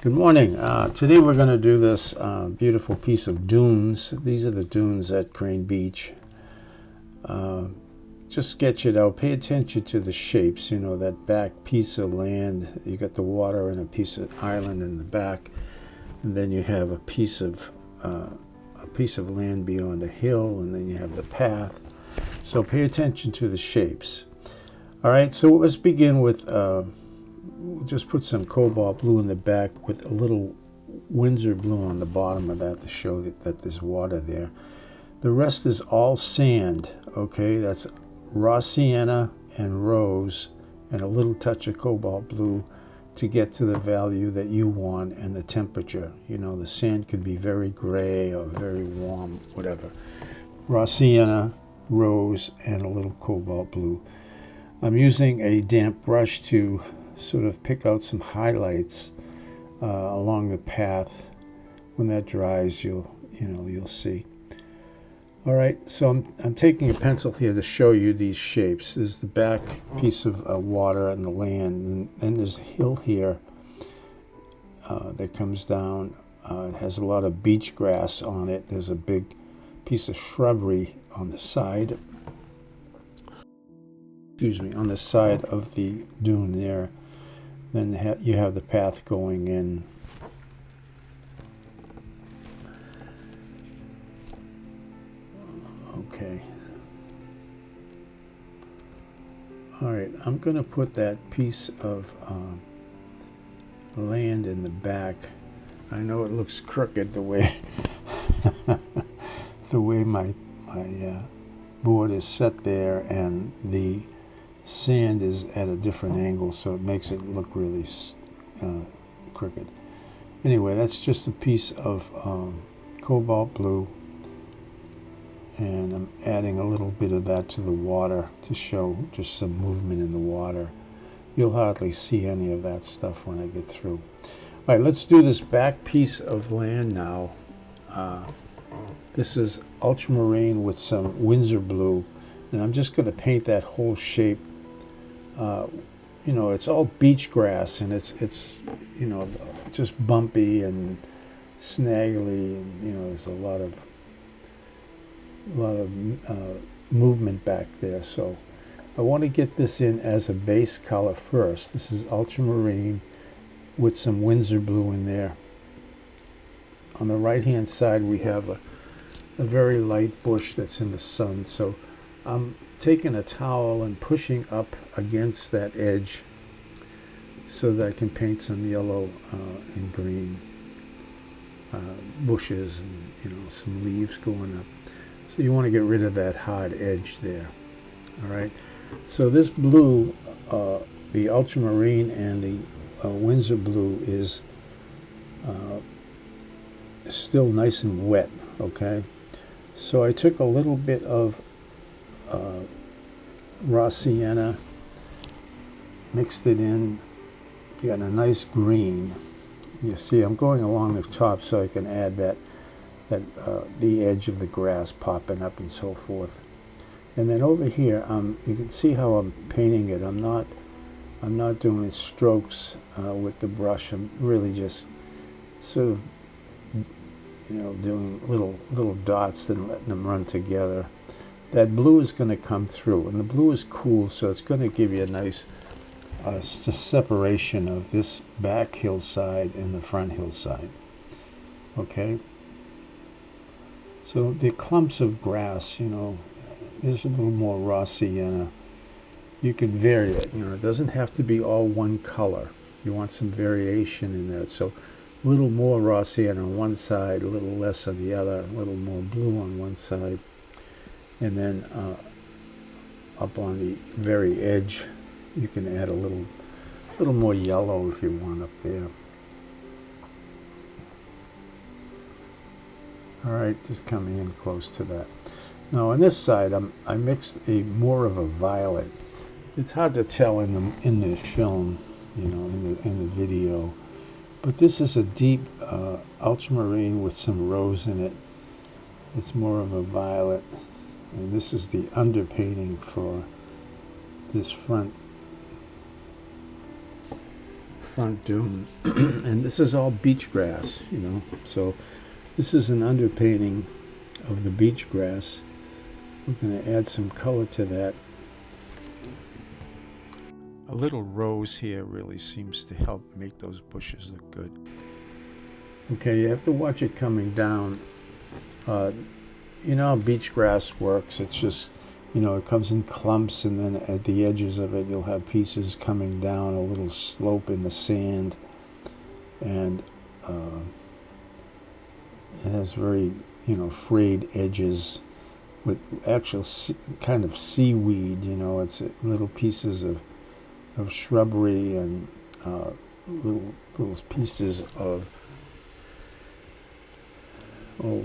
Good morning. Today we're going to do this beautiful piece of dunes. These are the dunes at Crane Beach. Just sketch it out. Pay attention to the shapes. You know, that back piece of land. You got the water and a piece of island in the back, and then you have a piece of land beyond a hill, and then you have the path. So pay attention to the shapes. All right. So let's begin with. Just put some cobalt blue in the back with a little Windsor blue on the bottom of that to show that there's water there. The rest is all sand, okay? That's raw sienna and rose and a little touch of cobalt blue to get to the value that you want and the temperature. You know, the sand could be very gray or very warm, whatever. Raw sienna, rose, and a little cobalt blue. I'm using a damp brush to sort of pick out some highlights along the path. When that dries, you'll see. All right, so I'm taking a pencil here to show you these shapes. There's the back piece of water and the land, and then there's a hill here that comes down. It has a lot of beach grass on it. There's a big piece of shrubbery on the side. On the side of the dune there. Then you have the path going in. Okay. All right, I'm going to put that piece of land in the back. I know it looks crooked the way my board is set there, and the sand is at a different angle, so it makes it look really crooked. Anyway, that's just a piece of cobalt blue, and I'm adding a little bit of that to the water to show just some movement in the water. You'll hardly see any of that stuff when I get through. All right, let's do this back piece of land now. This is ultramarine with some Windsor blue, and I'm just going to paint that whole shape. You know, it's all beach grass, and it's just bumpy and snaggly, and there's a lot of movement back there. So I want to get this in as a base color first. This is ultramarine with some Windsor blue in there. On the right hand side we have a very light bush that's in the sun. So I'm taking a towel and pushing up against that edge so that I can paint some yellow and green bushes and some leaves going up. So you want to get rid of that hard edge there. All right. So this blue, the ultramarine and the Windsor blue is still nice and wet. Okay. So I took a little bit of raw sienna, mixed it in, got a nice green. You see I'm going along the top so I can add that the edge of the grass popping up and so forth. And then over here, you can see how I'm painting it. I'm not doing strokes with the brush. I'm really just sort of doing little dots and letting them run together. That blue is going to come through, and the blue is cool, so it's going to give you a nice separation of this back hillside and the front hillside. Okay. So the clumps of grass, there's a little more raw sienna. You can vary it. It doesn't have to be all one color. You want some variation in that. So a little more raw sienna on one side, a little less on the other, a little more blue on one side. And then up on the very edge, you can add a little more yellow if you want up there. All right, just coming in close to that. Now on this side, I mixed more of a violet. It's hard to tell in the film, in the video, but this is a deep ultramarine with some rose in it. It's more of a violet. And this is the underpainting for this front front dune. And this is all beach grass, you know. So this is an underpainting of the beach grass. We're going to add some color to that. A little rose here really seems to help make those bushes look good. Okay, you have to watch it coming down. You know how beach grass works. It's just, you know, it comes in clumps, and then at the edges of it you'll have pieces coming down a little slope in the sand, and it has very, you know, frayed edges with actual kind of seaweed. You know, it's little pieces of shrubbery and little pieces of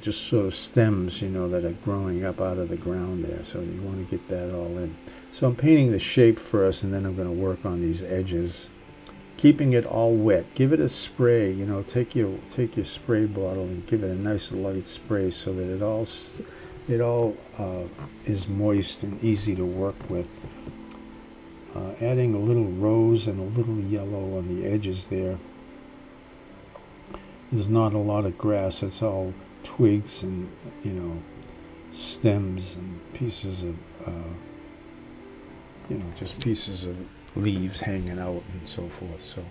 just sort of stems, you know, that are growing up out of the ground there. So you want to get that all in. So I'm painting the shape first, and then I'm going to work on these edges, keeping it all wet. Give it a spray, you know, take your spray bottle and give it a nice light spray so that it all is moist and easy to work with. Adding a little rose and a little yellow on the edges there. There's not a lot of grass. It's all twigs and, you know, stems and pieces of, you know, just pieces of leaves hanging out and so forth. So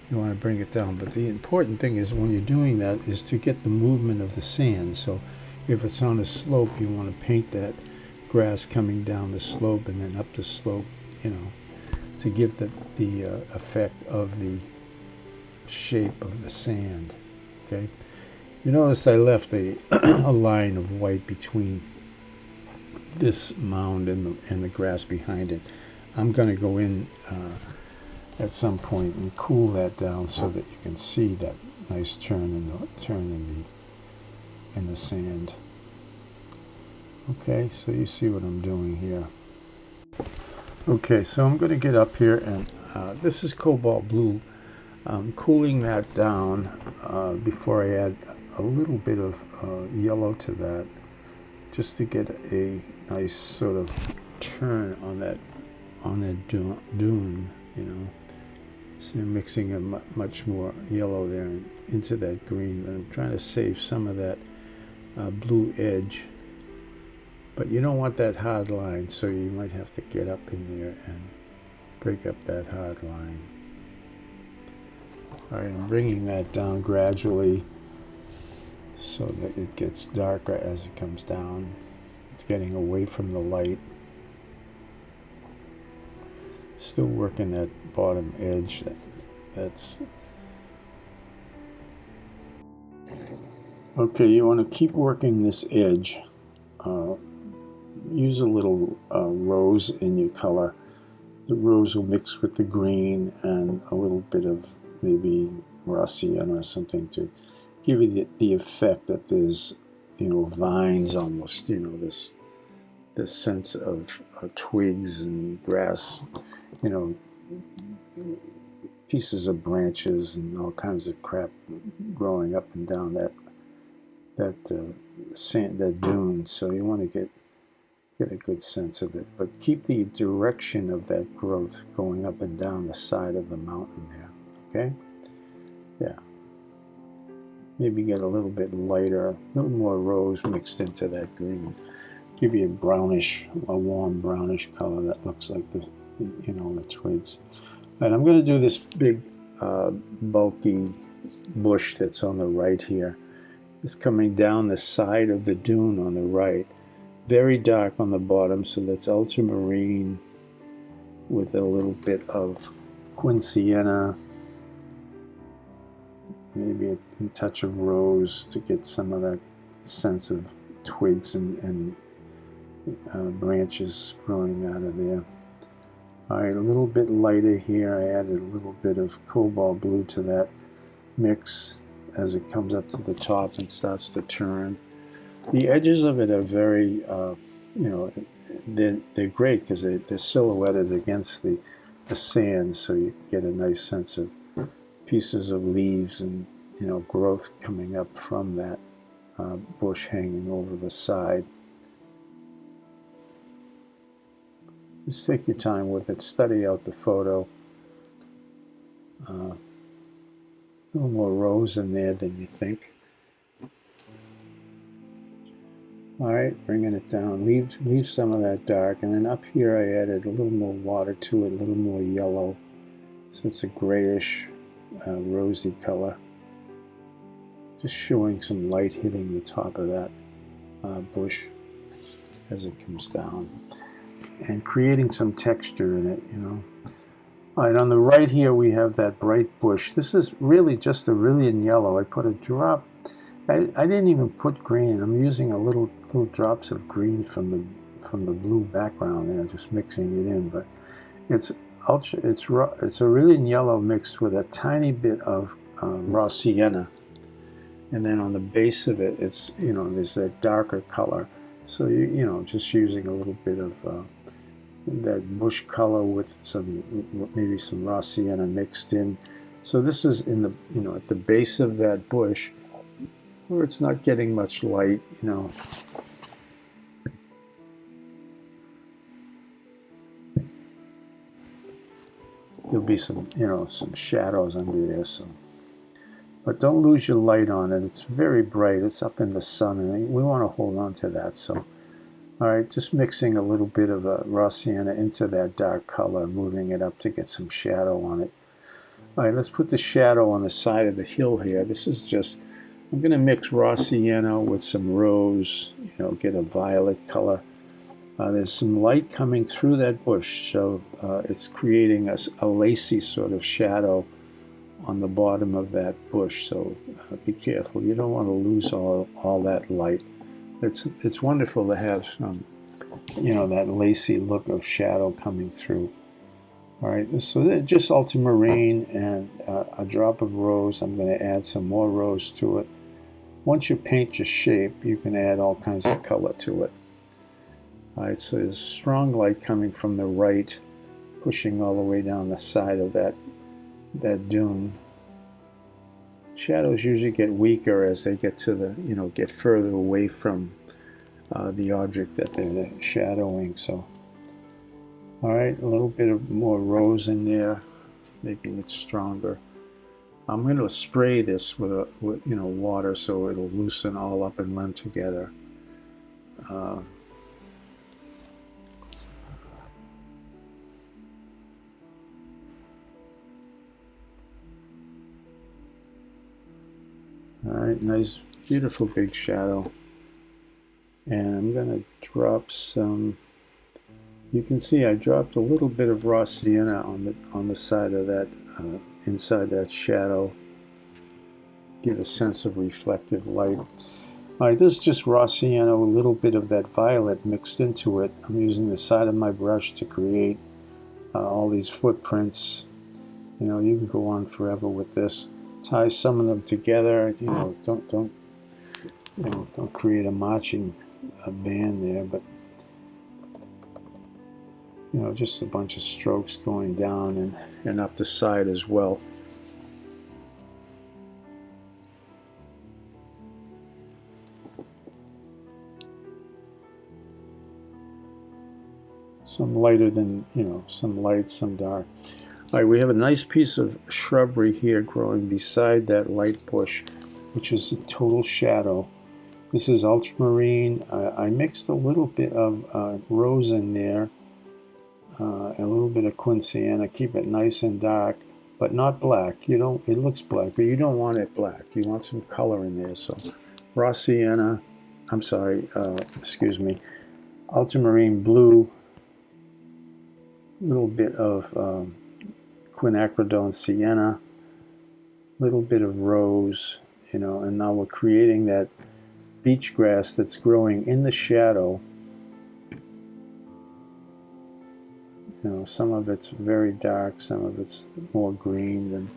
you want to bring it down. But the important thing is when you're doing that is to get the movement of the sand. So if it's on a slope, you want to paint that grass coming down the slope and then up the slope, you know, to give the effect of the shape of the sand. Okay, you notice I left a line of white between this mound and the grass behind it. I'm going to go in at some point and cool that down so that you can see that nice turn in the sand. Okay, so you see what I'm doing here. Okay, so I'm going to get up here, and this is cobalt blue. I'm cooling that down before I add a little bit of yellow to that, just to get a nice sort of turn on that dune, you know. So I'm mixing a much more yellow there into that green. But I'm trying to save some of that blue edge. But you don't want that hard line, so you might have to get up in there and break up that hard line. All right, I'm bringing that down gradually so that it gets darker as it comes down. It's getting away from the light. Still working that bottom edge. That's okay. You want to keep working this edge. Use a little rose in your color. The rose will mix with the green and a little bit of maybe Rossian or something to give you the effect that there's, you know, vines almost, you know, this sense of twigs and grass, you know, pieces of branches and all kinds of crap growing up and down that sand, that dune. So you want to get a good sense of it, but keep the direction of that growth going up and down the side of the mountain there. Okay? Yeah. Maybe get a little bit lighter, a little more rose mixed into that green. Give you a warm brownish color that looks like the, you know, the twigs. And I'm going to do this big, bulky bush that's on the right here. It's coming down the side of the dune on the right. Very dark on the bottom, so that's ultramarine with a little bit of quinceanna, maybe a touch of rose to get some of that sense of twigs and branches growing out of there. All right, a little bit lighter here. I added a little bit of cobalt blue to that mix as it comes up to the top and starts to turn. The edges of it are very, you know, they're great because they're silhouetted against the sand, so you get a nice sense of pieces of leaves and, you know, growth coming up from that bush hanging over the side. Just take your time with it, study out the photo. little more rose in there than you think. All right, bringing it down. Leave some of that dark, and then up here I added a little more water to it, a little more yellow, so it's a grayish, rosy color. Just showing some light hitting the top of that bush as it comes down, and creating some texture in it, you know. All right, on the right here we have that bright bush. This is really just a Cerulean yellow. I put a drop. I didn't even put green. I'm using a little drops of green from the blue background there, just mixing it in. But it's a Cerulean yellow mixed with a tiny bit of raw sienna, and then on the base of it, it's, you know, there's that darker color. So you know, just using a little bit of that bush color with maybe some raw sienna mixed in. So this is in the, you know, at the base of that bush, where it's not getting much light, you know. There'll be some, you know, some shadows under there, so. But don't lose your light on it. It's very bright. It's up in the sun, and we want to hold on to that. So, all right, just mixing a little bit of raw sienna into that dark color, moving it up to get some shadow on it. All right, let's put the shadow on the side of the hill here. This is just, I'm going to mix raw sienna with some rose, you know, get a violet color. There's some light coming through that bush, so it's creating a lacy sort of shadow on the bottom of that bush. So be careful. You don't want to lose all that light. It's wonderful to have some, you know, that lacy look of shadow coming through. All right, so just ultramarine and a drop of rose. I'm going to add some more rose to it. Once you paint your shape, you can add all kinds of color to it. All right, so there's strong light coming from the right, pushing all the way down the side of that dune. Shadows usually get weaker as they get to the, you know, get further away from the object that they're shadowing. So, all right, a little bit of more rose in there, making it stronger. I'm going to spray this with you know, water, so it'll loosen all up and run together. All right, nice, beautiful big shadow. And I'm going to drop some. You can see I dropped a little bit of raw sienna on the side of that. Inside that shadow, give a sense of reflective light. All right, this is just raw sienna with a little bit of that violet mixed into it. I'm using the side of my brush to create all these footprints. You know, you can go on forever with this. Tie some of them together. You know, don't create a marching band there, but you know, just a bunch of strokes going down and up the side as well. Some lighter than, you know, some light, some dark. All right, we have a nice piece of shrubbery here growing beside that light bush, which is a total shadow. This is ultramarine. I mixed a little bit of rose in there. A little bit of quinceanna. Keep it nice and dark, but not black. You don't. It looks black, but you don't want it black. You want some color in there. So, raw sienna. I'm sorry. Excuse me. Ultramarine blue. A little bit of quinacridone sienna. Little bit of rose. You know, and now we're creating that beach grass that's growing in the shadow. You know, some of it's very dark, some of it's more green. Than,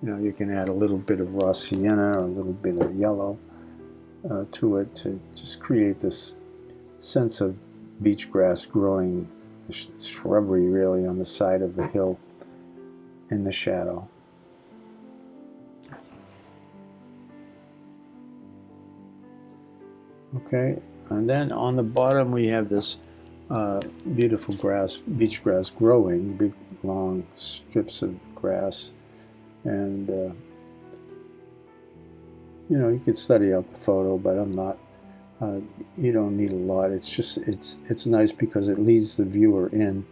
you know, you can add a little bit of raw sienna or a little bit of yellow to it to just create this sense of beach grass growing, shrubbery really, on the side of the hill in the shadow. Okay, and then on the bottom we have this beautiful grass, beach grass growing, big long strips of grass. And you know, you could study out the photo, but I'm not. You don't need a lot. It's just it's nice because it leads the viewer in.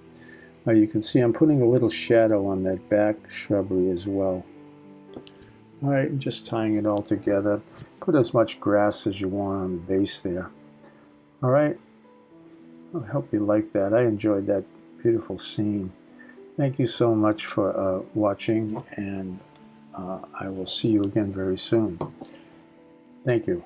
You can see I'm putting a little shadow on that back shrubbery as well. All right, just tying it all together. Put as much grass as you want on the base there. All right, I hope you like that. I enjoyed that beautiful scene. Thank you so much for watching, and I will see you again very soon. Thank you.